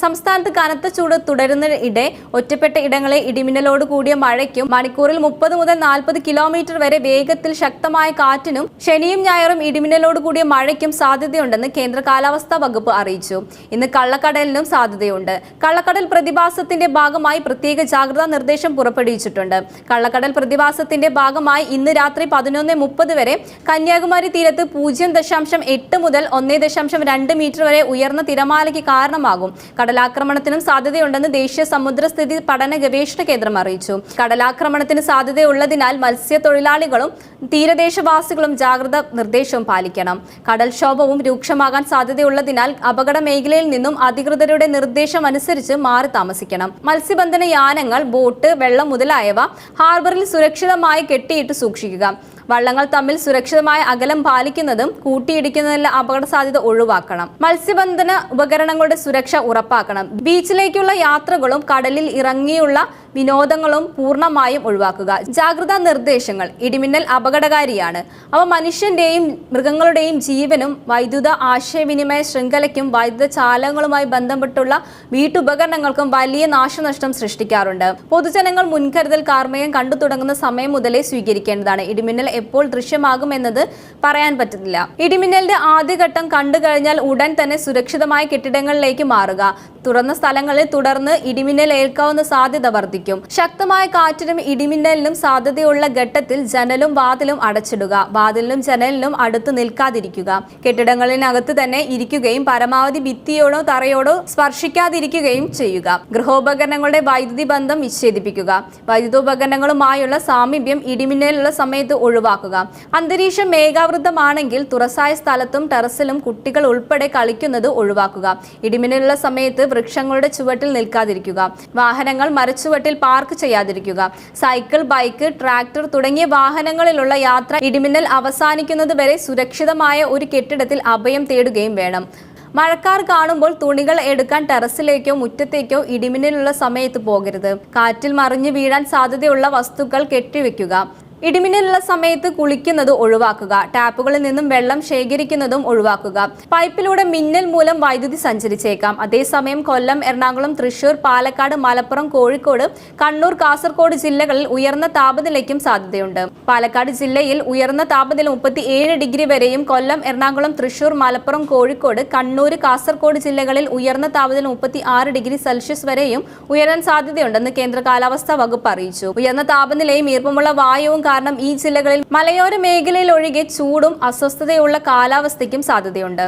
സംസ്ഥാനത്ത് കനത്ത ചൂട് തുടരുന്നതിനിടെ ഒറ്റപ്പെട്ട ഇടങ്ങളിൽ ഇടിമിന്നലോട് കൂടിയ മഴയ്ക്കും മണിക്കൂറിൽ 30 മുതൽ 40 കിലോമീറ്റർ വരെ വേഗത്തിൽ ശക്തമായ കാറ്റിനും ശനിയും ഞായറും ഇടിമിന്നലോട് കൂടിയ മഴയ്ക്കും സാധ്യതയുണ്ടെന്ന് കേന്ദ്ര കാലാവസ്ഥാ വകുപ്പ് അറിയിച്ചു. ഇന്ന് കള്ളക്കടലിനും സാധ്യതയുണ്ട്. കള്ളക്കടൽ പ്രതിഭാസത്തിന്റെ ഭാഗമായി പ്രത്യേക ജാഗ്രതാ നിർദ്ദേശം പുറപ്പെടുവിച്ചിട്ടുണ്ട്. കള്ളക്കടൽ പ്രതിഭാസത്തിന്റെ ഭാഗമായി ഇന്ന് രാത്രി 11:30 വരെ കന്യാകുമാരി തീരത്ത് 0.8 മുതൽ 1.2 മീറ്റർ വരെ ഉയർന്ന തിരമാലയ്ക്ക് കാരണമാകും. കടലാക്രമണത്തിനും സാധ്യതയുണ്ടെന്ന് ദേശീയ സമുദ്രസ്ഥിതി പഠന ഗവേഷണ കേന്ദ്രം അറിയിച്ചു. കടലാക്രമണത്തിന് സാധ്യതയുള്ളതിനാൽ മത്സ്യത്തൊഴിലാളികളും തീരദേശവാസികളും ജാഗ്രതാ നിർദ്ദേശവും പാലിക്കണം. കടൽക്ഷോഭവും രൂക്ഷമാകാൻ സാധ്യതയുള്ളതിനാൽ അപകട മേഖലയിൽ നിന്നും അധികൃതരുടെ നിർദ്ദേശം അനുസരിച്ച് മാറി താമസിക്കണം. മത്സ്യബന്ധന യാനങ്ങൾ, ബോട്ട്, വെള്ളം മുതലായവ ഹാർബറിൽ സുരക്ഷിതമായി കെട്ടിയിട്ട് സൂക്ഷിക്കുക. വള്ളങ്ങൾ തമ്മിൽ സുരക്ഷിതമായ അകലം പാലിക്കുന്നതും കൂട്ടിയിടിക്കുന്നതിലെ അപകട സാധ്യത ഒഴിവാക്കണം. മത്സ്യബന്ധന ഉപകരണങ്ങളുടെ സുരക്ഷ ഉറപ്പാക്കണം. ബീച്ചിലേക്കുള്ള യാത്രകളും കടലിൽ ഇറങ്ങിയുള്ള വിനോദങ്ങളും പൂർണ്ണമായും ഒഴിവാക്കുക. ജാഗ്രതാ നിർദ്ദേശങ്ങൾ. ഇടിമിന്നൽ അപകടകാരിയാണ്. അവ മനുഷ്യന്റെയും മൃഗങ്ങളുടെയും ജീവനും വൈദ്യുത ആശയവിനിമയ ശൃംഖലയ്ക്കും വൈദ്യുത ചാലകങ്ങളുമായി ബന്ധപ്പെട്ടുള്ള വീട്ടുപകരണങ്ങൾക്കും വലിയ നാശനഷ്ടം സൃഷ്ടിക്കാറുണ്ട്. പൊതുജനങ്ങൾ മുൻകരുതൽ കാർമ്മയം കണ്ടു തുടങ്ങുന്ന സമയം മുതലേ സ്വീകരിക്കേണ്ടതാണ്. ഇടിമിന്നൽ എപ്പോൾ ദൃശ്യമാകുമെന്നത് പറയാൻ പറ്റില്ല. ഇടിമിന്നലിന്റെ ആദ്യഘട്ടം കണ്ടു കഴിഞ്ഞാൽ ഉടൻ തന്നെ സുരക്ഷിതമായ കെട്ടിടങ്ങളിലേക്ക് മാറുക. തുറന്ന സ്ഥലങ്ങളിൽ തുടർന്ന് ഇടിമിന്നൽ ഏൽക്കാവുന്ന സാധ്യത വർദ്ധിക്കും. ശക്തമായ കാറ്റിനും ഇടിമിന്നലിനും സാധ്യതയുള്ള ഘട്ടത്തിൽ ജനലും വാതിലും അടച്ചിടുക. വാതിലിനും ജനലിനും അടുത്ത് നിൽക്കാതിരിക്കുക. കെട്ടിടങ്ങളിനകത്ത് തന്നെ ഇരിക്കുകയും പരമാവധി ഭിത്തിയോടോ തറയോടോ സ്പർശിക്കാതിരിക്കുകയും ചെയ്യുക. ഗൃഹോപകരണങ്ങളുടെ വൈദ്യുതി ബന്ധം വിച്ഛേദിപ്പിക്കുക. വൈദ്യുതോപകരണങ്ങളുമായുള്ള സാമീപ്യം ഇടിമിന്നലുള്ള സമയത്ത് ഒഴിവാക്കുക. അന്തരീക്ഷം മേഘാവൃതമാണെങ്കിൽ തുറസായ സ്ഥലത്തും ടെറസിലും കുട്ടികൾ ഉൾപ്പെടെ കളിക്കുന്നത് ഒഴിവാക്കുക. ഇടിമിന്നലുള്ള സമയത്ത് വൃക്ഷങ്ങളുടെ ചുവട്ടിൽ നിൽക്കാതിരിക്കുക. വാഹനങ്ങൾ മരച്ചുവട്ടിൽ പാർക്ക് ചെയ്യാതിരിക്കുക. സൈക്കിൾ, ബൈക്ക്, ട്രാക്ടർ തുടങ്ങിയ വാഹനങ്ങളിലുള്ള യാത്ര ഇടിമിന്നൽ അവസാനിക്കുന്നത് വരെ സുരക്ഷിതമായ ഒരു കെട്ടിടത്തിൽ അഭയം തേടുകയും വേണം. മഴക്കാർ കാണുമ്പോൾ തുണികൾ എടുക്കാൻ ടെറസിലേക്കോ മുറ്റത്തേക്കോ ഇടിമിന്നലുള്ള സമയത്ത് പോകരുത്. കാറ്റിൽ മറിഞ്ഞു വീഴാൻ സാധ്യതയുള്ള വസ്തുക്കൾ കെട്ടിവെക്കുക. ഇടിമിന്നലുള്ള സമയത്ത് കുളിക്കുന്നത് ഒഴിവാക്കുക. ടാപ്പുകളിൽ നിന്നും വെള്ളം ശേഖരിക്കുന്നതും ഒഴിവാക്കുക. പൈപ്പിലൂടെ മിന്നൽ മൂലം വൈദ്യുതി സഞ്ചരിച്ചേക്കാം. അതേസമയം കൊല്ലം, എറണാകുളം, തൃശൂർ, പാലക്കാട്, മലപ്പുറം, കോഴിക്കോട്, കണ്ണൂർ, കാസർഗോഡ് ജില്ലകളിൽ ഉയർന്ന താപനിലയ്ക്കും സാധ്യതയുണ്ട്. പാലക്കാട് ജില്ലയിൽ ഉയർന്ന താപനില 37 ഡിഗ്രി വരെയും, കൊല്ലം, എറണാകുളം, തൃശൂർ, മലപ്പുറം, കോഴിക്കോട്, കണ്ണൂർ, കാസർഗോഡ് ജില്ലകളിൽ ഉയർന്ന താപനില 36 ഡിഗ്രി സെൽഷ്യസ് വരെയും ഉയരാൻ സാധ്യതയുണ്ടെന്ന് കേന്ദ്ര കാലാവസ്ഥാ വകുപ്പ് അറിയിച്ചു. ഉയർന്ന താപനിലയും ഈർപ്പമുള്ള വായുവും കാരണം ഈ ജില്ലകളിൽ മലയോര മേഖലയിൽ ഒഴികെ ചൂടും അസ്വസ്ഥതയുള്ള കാലാവസ്ഥയ്ക്കും സാധ്യതയുണ്ട്.